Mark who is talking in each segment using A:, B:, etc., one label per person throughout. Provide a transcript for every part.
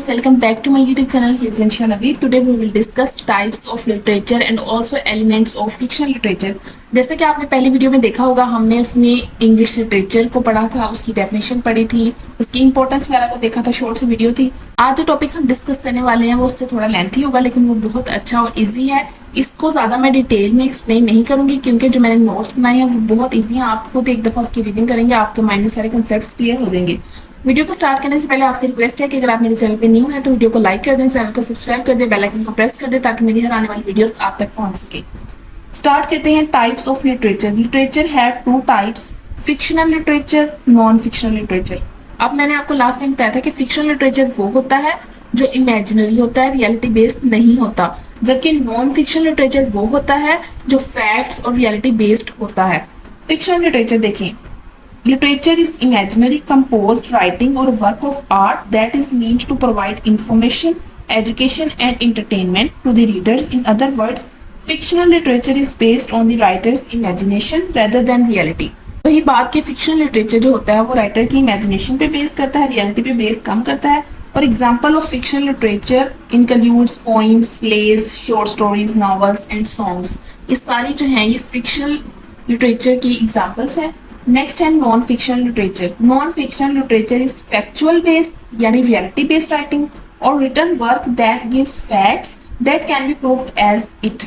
A: viewers, welcome back to my YouTube channel. Here is Insha Naveed. Today we will discuss types of literature and also elements of fictional literature. जैसे कि आपने पहली video में देखा होगा, हमने उसमें इंग्लिश लिटरेचर को पढ़ा था, उसकी डेफिनेशन पढ़ी थी, उसकी इंपॉर्टेंस वगैरह को देखा था, शॉर्ट सी वीडियो थी। आज जो टॉपिक हम डिस्कस करने वाले हैं वो उससे थोड़ा लेंथी होगा, लेकिन वो बहुत अच्छा और ईजी है। इसको ज़्यादा मैं डिटेल में एक्सप्लेन नहीं करूंगी क्योंकि जो मैंने नोट्स बनाए हैं वो बहुत ईजी हैं। आप खुद एक दफ़ा उसकी रीडिंग करेंगे, आपके माइंड में सारे कंसेप्ट क्लियर हो जाएंगे। वीडियो को स्टार्ट करने से पहले आपसे रिक्वेस्ट है कि अगर आप मेरे चैनल पे न्यू हैं तो वीडियो को लाइक कर दें, चैनल को सब्सक्राइब कर दें, बेल आइकन को प्रेस कर दें ताकि मेरी हर आने वाली वीडियोस आप तक पहुंच सके। स्टार्ट करते हैं टाइप्स ऑफ लिटरेचर। लिटरेचर है two types, fictional literature, non fictional literature. अब मैंने आपको लास्ट टाइम बताया था कि फिक्शनल लिटरेचर वो होता है जो इमेजिनरी होता है, रियलिटी बेस्ड नहीं होता, जबकि नॉन फिक्शनल लिटरेचर वो होता है जो फैक्ट्स और रियलिटी बेस्ड होता है। फिक्शनल लिटरेचर देखें, literature is imaginary composed writing or work of art that is meant to provide information, education and entertainment to the readers. In other words, fictional literature is based on the writer's imagination rather than reality. वही बात कि fictional literature जो होता है वो writer की imagination पे base करता है, रियलिटी पे बेस कम करता है। और example of fictional literature includes poems, plays, short stories, novels and songs. ये सारी जो हैं ये फिक्शनल लिटरेचर की एग्जाम्पल्स हैं। नेक्स्ट है non fictional literature. Non fictional literature is factual based यानी रियलिटी बेस्ड राइटिंग और written work that gives facts that can be proved as it.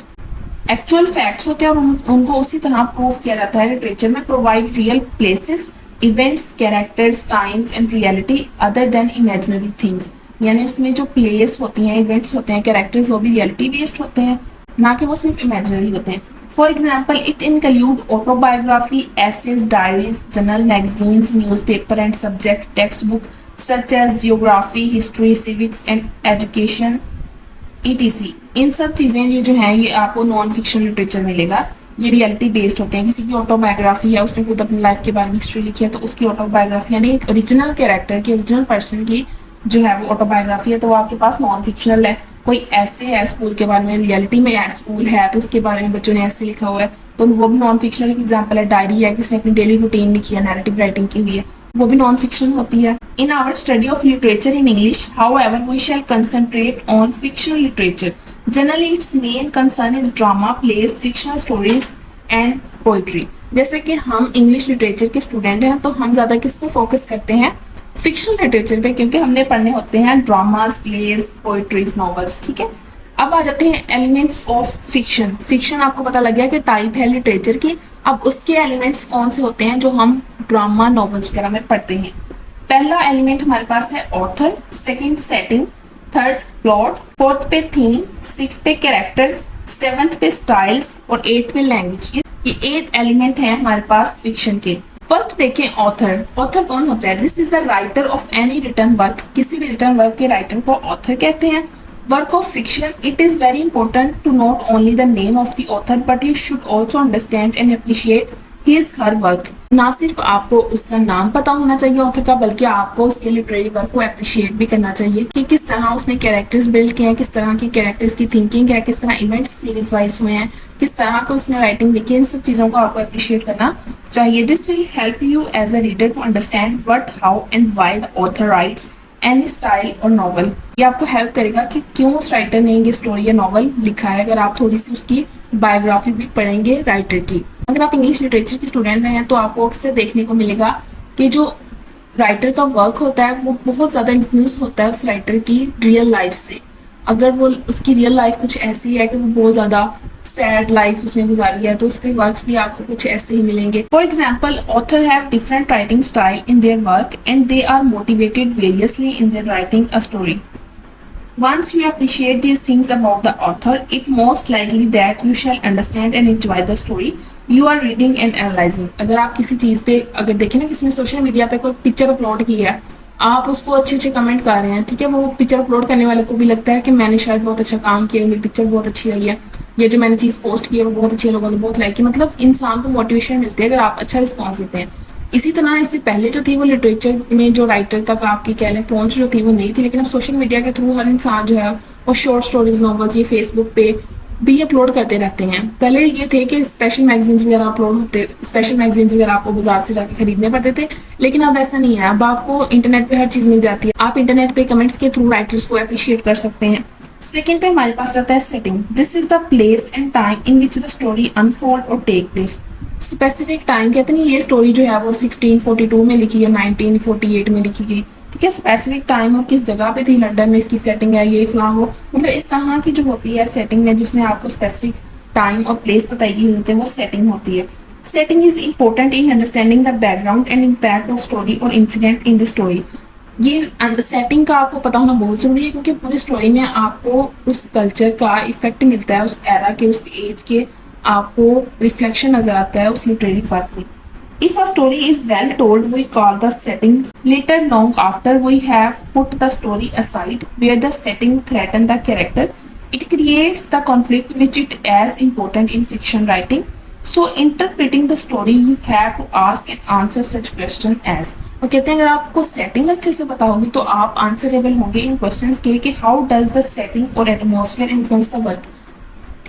A: Actual facts होते हैं और उनको उसी तरह प्रूव किया जाता है लिटरेचर में। Provide real places, events, characters, times and reality other than imaginary things. यानी उसमें जो प्लेस होती हैं, इवेंट्स होते हैं, कैरेक्टर्स, वो भी रियलिटी बेस्ड होते हैं, ना कि वो सिर्फ इमेजिनरी होते हैं। For example, it include autobiography, essays, diaries, journal, magazines, newspaper and subject textbook such as geography, history, civics and education, etc. इन सब चीज़ें ये जो हैं ये आपको नॉन फिक्शनल लिटरेचर मिलेगा। ये रियलिटी बेस्ड होते हैं। किसी की ऑटोबायोग्राफी है, उसने खुद अपनी लाइफ के बारे में हिस्ट्री लिखी है तो उसकी ऑटोबायोग्राफी यानी एक ओरिजिनल कैरेक्टर की, ओरिजिनल पर्सन की जो है वो ऑटोबायोग्राफी है तो वो आपके पास नॉन फिक्शनल है। कोई ऐसे है स्कूल के बारे में, रियलिटी में स्कूल है तो उसके बारे में बच्चों ने ऐसे लिखा हुआ है तो वो भी नॉन फिक्शनल एक एग्जाम्पल है। डायरी है, किसने अपनी डेली रूटीन लिखी है, नैरेटिव राइटिंग की हुई है, वो भी नॉन फिक्शन होती है। In our study of literature in English, however, we shall concentrate on fictional literature. Generally its main concern is drama, plays, fictional stories and poetry. जैसे कि हम इंग्लिश लिटरेचर के स्टूडेंट हैं तो हम ज्यादा किस पे फोकस करते हैं, फिक्शनल लिटरेचर पे, क्योंकि हमने पढ़ने होते हैं ड्रामास, प्लेस, पोइट्रीज, नॉवेल्स। ठीक है, अब आ जाते हैं एलिमेंट्स ऑफ फिक्शन। फिक्शन आपको पता लग गया कि टाइप है लिटरेचर की। अब उसके एलिमेंट्स कौन से होते हैं जो हम ड्रामा, नॉवेल्स वगैरह में पढ़ते हैं। पहला एलिमेंट हमारे पास है author, second setting, third plot, fourth पे थीम, सिक्स पे कैरेक्टर्स, सेवंथ पे स्टाइल्स और एट्थ पे लैंग्वेज। ये 8 एलिमेंट है हमारे पास फिक्शन के। फर्स्ट देखें ऑथर। ऑथर कौन होता है? This is the writer of any written work. किसी भी रिटन वर्क के राइटर को ऑथर कहते हैं। Work of fiction, it is very important to note only the name of the author but you should also understand and appreciate his her work. ना सिर्फ आपको उसका नाम पता होना चाहिए ऑथर का, बल्कि आपको उसके लिटरेरी वर्क को अप्रिशिएट भी करना चाहिए कि किस तरह उसने कैरेक्टर्स बिल्ड किए हैं, किस तरह की कैरेक्टर्स की थिंकिंग है, किस तरह इवेंट्स सीरीज वाइज हुए हैं, किस तरह का उसने राइटिंग लिखी है। इन सब चीज़ों को आपको अप्रिशिएट करना चाहिए। This will help you as a reader to understand what, how and why the author writes any style और नॉवल। ये आपको हेल्प करेगा कि क्यों उस राइटर ने ये स्टोरी या नॉवल लिखा है, अगर आप थोड़ी सी उसकी बायोग्राफी भी पढ़ेंगे राइटर की। अगर आप इंग्लिश लिटरेचर के स्टूडेंट हैं तो आपको अक्सर देखने को मिलेगा कि जो राइटर का वर्क होता है वो बहुत ज़्यादा इन्फ्लुएंस होता है उस राइटर की रियल लाइफ से। अगर वो उसकी रियल लाइफ कुछ ऐसी है कि वो बहुत ज़्यादा सैड लाइफ उसने गुजारी है तो उसके वर्क्स भी आपको कुछ ऐसे ही मिलेंगे। For example, author have different writing style in their work and they are motivated variously in their writing a story. Once you appreciate these things about the author, it most likely that you shall understand and enjoy the story you are reading and analyzing. अगर आप किसी चीज़ पे अगर देखें ना, किसी ने social media पे कोई पिक्चर अपलोड की है, आप उसको अच्छे अच्छे कमेंट कर रहे हैं, ठीक है, वो पिक्चर अपलोड करने वाले को भी लगता है कि मैंने शायद बहुत अच्छा काम किया, मेरी पिक्चर बहुत अच्छी आई है, ये जो मैंने चीज़ पोस्ट की है वो बहुत अच्छी है, लोगों ने बहुत लाइक की। मतलब इंसान को मोटिवेशन मिलती है अगर आप अच्छा रिस्पॉन्स देते हैं। इसी तरह इससे पहले जो थी वो लिटरेचर में जो राइटर तक आपकी कह लें पहुंच जो थी वो नहीं थी, लेकिन अब सोशल मीडिया के थ्रू हर इंसान जो है वो शॉर्ट स्टोरीज, नॉवेल्स ये फेसबुक पे भी अपलोड करते रहते हैं। पहले ये थे कि स्पेशल मैगजीन्स वगैरह अपलोड होते, स्पेशल मैगजीन्स वगैरह आपको बाजार से जाके खरीदने पड़ते थे, लेकिन अब ऐसा नहीं है। अब आपको इंटरनेट पे हर चीज़ मिल जाती है। आप इंटरनेट पे कमेंट्स के थ्रू राइटर्स को अप्रिशिएट कर सकते हैं। सेकेंड पे हमारे पास रहता है setting. This is the place and time in which the story unfold और टेक प्लेस। स्पेसिफिक टाइम कहते हैं ये स्टोरी जो है वो 1642 में लिखी है, 1948 में लिखी गई, ठीक है। स्पेसिफिक टाइम और किस जगह पे थी, लंदन में इसकी सेटिंग है, ये फलां वो, मतलब इस तरह की जो होती है सेटिंग में, जिसमें आपको स्पेसिफिक टाइम और प्लेस बताई गई होती है, वो सेटिंग होती है। Setting is important in understanding the background and impact of story और इंसिडेंट इन द स्टोरी। ये सेटिंग का आपको पता होना बहुत जरूरी है, क्योंकि पूरी स्टोरी में आपको उस कल्चर का इफेक्ट मिलता है, उस एरा के, उस एज के आपको रिफ्लेक्शन नजर आता है उस लिटरेरी वर्क में। If a story is well told, we call the setting. Later, long after we have put the story aside, where the setting threatens the character, it creates the conflict which is as important in fiction writing. So, interpreting the story, you have to ask and answer such question as. और कहते हैं अगर आपको setting अच्छे से पता होगी तो आप आंसरेबल होंगे इन क्वेश्चंस के कि हाउ डज द सेटिंग और एटमॉस्फेयर इन्फ्लुएंस द वर्क,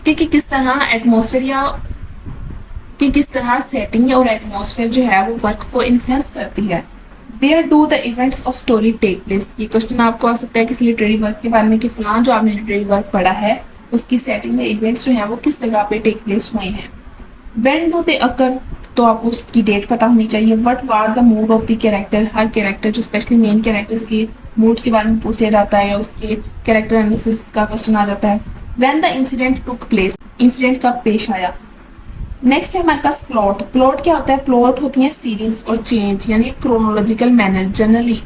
A: कि किस तरह एटमॉस्फेयर या कि किस तरह सेटिंग और एटमॉस्फेयर जो है वो वर्क को इन्फ्लुएंस करती है। Where do the events of story take place. ये क्वेश्चन आपको आ सकता है किसी लिटरेरी वर्क के बारे में कि फलां जो आपने लिटरेरी वर्क पढ़ा है उसकी सेटिंग या इवेंट्स जो हैं वो किस जगह पे टेक प्लेस हुए हैं। व्हेन डू दे अकर, तो आपको उसकी डेट पता होनी चाहिए। What was the mood off the character, her character जो स्पेशली मेन कैरेक्टर्स के मूड्स के बारे में पूछा जाता है या उसके कैरेक्टर एनालिसिस का क्वेश्चन आ जाता है। When the incident took place, incident कब पेश आया। नेक्स्ट है हमारे पास प्लॉट। प्लॉट क्या होता है, प्लॉट होती है सीरीज और चेंज, यानी क्रोनोलॉजिकल मैनर जनरली,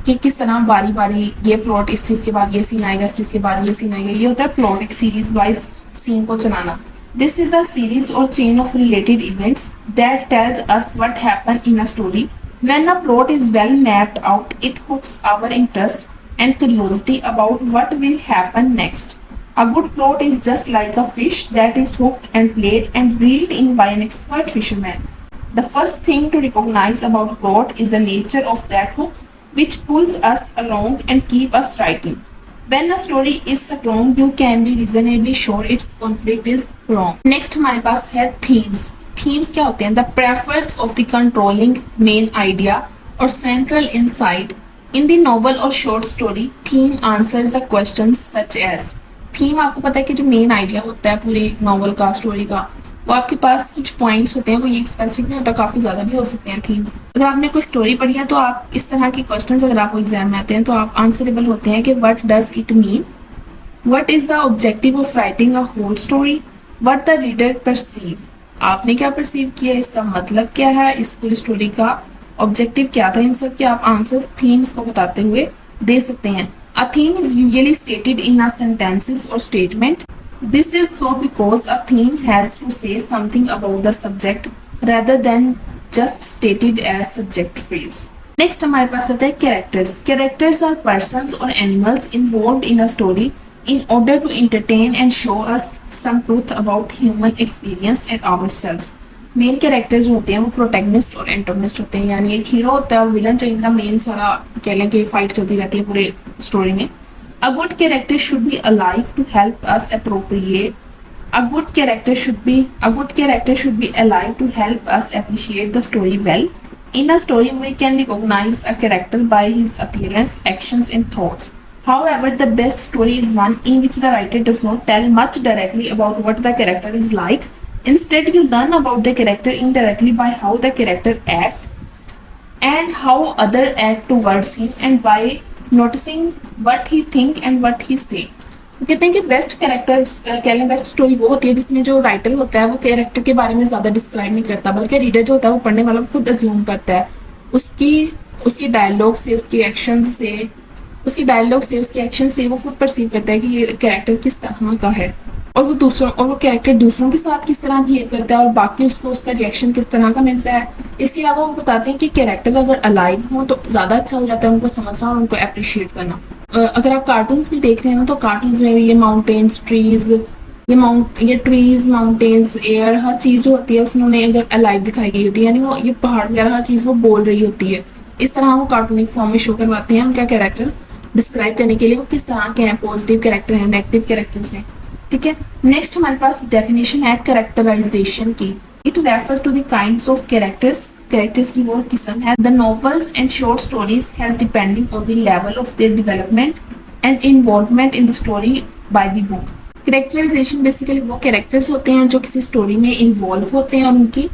A: कि किस तरह बारी बारी ये प्लॉट, इस चीज के बाद ये सीन आएगा, इस चीज के बाद ये सीन आएगा, ये होता है प्लॉट, एक सीरीज वाइज सीन को चलाना। दिस इज द सीरीज और chain of related events that tells us what happen in a story. When a plot is well mapped out, it hooks our interest and curiosity about what will happen next. A good plot is just like a fish that is hooked and played and reeled in by an expert fisherman. The first thing to recognize about plot is the nature of that hook, which pulls us along and keep us writing. When a story is strong, you can be reasonably sure its conflict is wrong. Next हमारे पास है themes. Themes क्या होते हैं? The preface of the controlling main idea or central insight. In the novel or short story, theme answers the questions such as. Theme आपको पता है कि जो मेन आइडिया होता है पूरे नॉवल का, स्टोरी का, वो आपके पास कुछ पॉइंट्स होते हैं, वो ये स्पेसिफिक नहीं होता, काफी ज्यादा भी हो सकते हैं थीम्स। अगर आपने कोई स्टोरी पढ़ी है तो आप इस तरह के क्वेश्चंस अगर आपको एग्जाम में आते हैं तो आप आंसरेबल होते हैं कि what does it mean, what is the objective of writing a whole story, what the reader perceive, आपने क्या परसीव किया, इसका मतलब क्या है, इस पूरी स्टोरी का ऑब्जेक्टिव क्या था। इन सब के आप आंसर्स थीम्स को बताते हुए दे सकते हैं। A theme is usually stated in a sentences or statement. This is so because a theme has to say something about the subject rather than just stated as subject phrase. Next हमारे पास होता है characters. Characters are persons or animals involved in a story in order to entertain and show us some truth about human experience and ourselves. Main character जो होते हैं वो protagonist और antagonist होते हैं, यानी एक हीरो होता है और विलन, जो इनका मेन सारा कह लें कि फाइट चलती रहती है पूरे स्टोरी में। A good character should be alive to help us appropriate A good character should be alive to help us appreciate the story well. In a story, we can recognize a character by his appearance, actions, and thoughts. However, the best story is one in which the writer does not tell much directly about what the character is like. Instead, you learn about the character indirectly by how the character acts and how others act towards him, and by noticing what he think and what he say. कहते हैं कि best character best story वो होती है जिसमें जो writer होता है वो कैरेक्टर के बारे में ज्यादा डिस्क्राइब नहीं करता, बल्कि रीडर जो होता है वो पढ़ने वाला खुद अज्यूम करता है उसकी डायलॉग से, उसके एक्शन से वो खुद परसीव करता है कि ये कैरेक्टर किस तरह का है और वो कैरेक्टर दूसरों के साथ किस तरह बिहेव करता है और बाकी उसको उसका रिएक्शन किस तरह का मिलता है। इसके अलावा वो बताते हैं कि कैरेक्टर अगर अलाइव हो तो ज्यादा अच्छा हो जाता है उनको समझना और उनको अप्रिशिएट करना। अगर आप कार्टून्स भी देख रहे हैं ना तो कार्टून्स में भी ये माउंटेन्स, ट्रीज, माउंटेन्स, एयर, हर चीज जो होती है उसमें उन्हें अगर अलाइव दिखाई गई होती है, यानी वो ये पहाड़ वगैरह हर चीज वो बोल रही होती है। इस तरह वो कार्टूनिक फॉर्म में शो करवाते हैं उनका कैरेक्टर डिस्क्राइब करने के लिए वो किस तरह के हैं, पॉजिटिव कैरेक्टर हैं, नेगेटिव कैरेक्टर्स हैं। ठीक है। नेक्स्ट हमारे पास डेफिनेशन है कैरेक्टराइजेशन की। It refers to the kinds of characters, characters की वो किस्म है। The novels and short stories has depending on the level of their development and involvement in the story by the book. Characterization basically वो characters होते हैं जो किसी story में इन्वॉल्व होते हैं और उनकी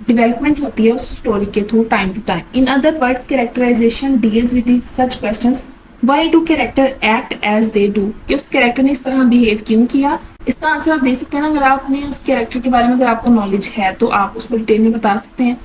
A: डेवलपमेंट होती है उस स्टोरी के through time to time. In other words characterization deals with such questions why do character act as they do, कि उस कैरेक्टर ने इस तरह बिहेव क्यों किया। इसका आंसर आप दे सकते हैं ना, अगर आपने उस कैरेक्टर के बारे में अगर आपको नॉलेज है तो आप उसको डिटेल में बता सकते हैं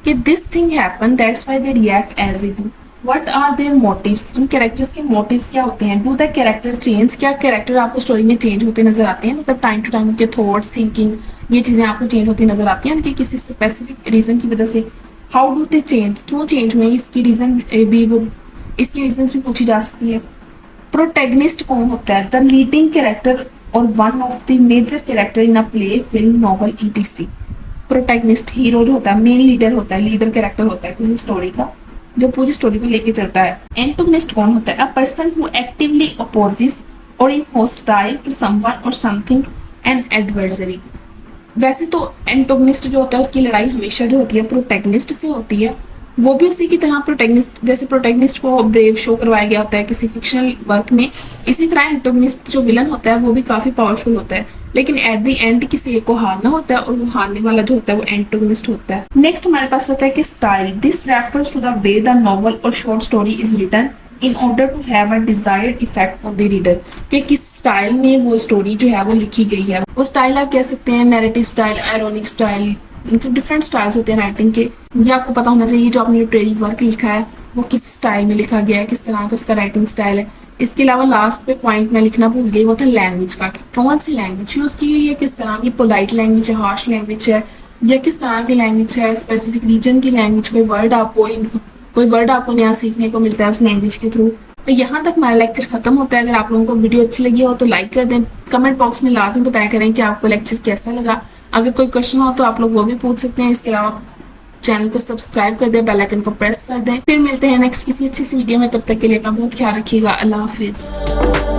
A: कि this thing happen that's why they react as they do. What are their motives, उन कैरेक्टर्स के मोटिव्स क्या होते हैं। डू द कैरेक्टर चेंज, क्या कैरेक्टर आपको स्टोरी में चेंज होते नजर आते हैं, मतलब टाइम टू टाइम उनके थॉट्स थिंकिंग ये चीजें आपको चेंज होती नजर आती हैं उनके किसी स्पेसिफिक रीजन की वजह से। हाउ डू दे चेंज, क्यों चेंज हुए, इसकी रीजन भी वो इसकी रीजंस भी पूछी जा सकती है। प्रोटैगनिस्ट कौन होता है, द लीडिंग कैरेक्टर और one of the major character in a play film novel ETC. Protagonist hero जो होता है, मेन लीडर होता है, लीडर कैरेक्टर होता है किसी स्टोरी का जो पूरी स्टोरी को लेके चलता है। एंटोगनिस्ट कौन होता है, a person who actively opposes और इन हॉस्टाइल टू समवन और समथिंग एन एडवर्सरी। वैसे तो एंटोगनिस्ट जो होता है उसकी लड़ाई हमेशा जो होती है प्रोटैगनिस्ट से होती है, वो भी उसी की तरह प्रोटैगनिस्ट, जैसे प्रोटैगनिस्ट को ब्रेव शो करवाया गया होता है किसी फिक्शनल वर्क में, इसी तरह एंटोगनिस्ट जो विलन होता है वो भी काफी पावरफुल होता है, लेकिन एट द एंड किसी एक को हारना होता है और वो हारने वाला जो होता है वो एंटोगनिस्ट होता है। नेक्स्ट हमारे पास होता है कि style, this refers to the way the novel और short story is written in order to have a desired effect on the reader, कि किस स्टाइल में वो स्टोरी जो है वो लिखी गई है। वो स्टाइल आप कह सकते हैं नैरेटिव स्टाइल, आयरॉनिक स्टाइल, मतलब डिफरेंट स्टाइल्स होते हैं राइटिंग के। ये आपको पता होना चाहिए जो आपने लिटरेरी वर्क लिखा है वो किस स्टाइल में लिखा गया है, किस तरह का उसका राइटिंग स्टाइल है। इसके अलावा लास्ट पे पॉइंट में लिखना भूल गई, वो था लैंग्वेज का, कि कौन सी लैंग्वेज यूज की गई है, किस तरह की पोलाइट लैंग्वेज है, हार्श लैंग्वेज है, या किस तरह की लैंग्वेज है, स्पेसिफिक रीजन की लैंग्वेज, कोई वर्ड आपको नया सीखने को मिलता है उस लैंग्वेज के थ्रू। तो यहाँ तक हमारा लेक्चर खत्म होता है। अगर आप लोगों को वीडियो अच्छी लगी हो तो लाइक कर दें, कमेंट बॉक्स में लाजमी बताया करें कि आपको लेक्चर कैसा लगा। अगर कोई क्वेश्चन हो तो आप लोग वो भी पूछ सकते हैं। इसके अलावा चैनल को सब्सक्राइब कर दें, बेल आइकन को प्रेस कर दें। फिर मिलते हैं नेक्स्ट किसी अच्छी सी वीडियो में, तब तक के लिए अपना बहुत ख्याल रखिएगा। अल्लाह हाफिज।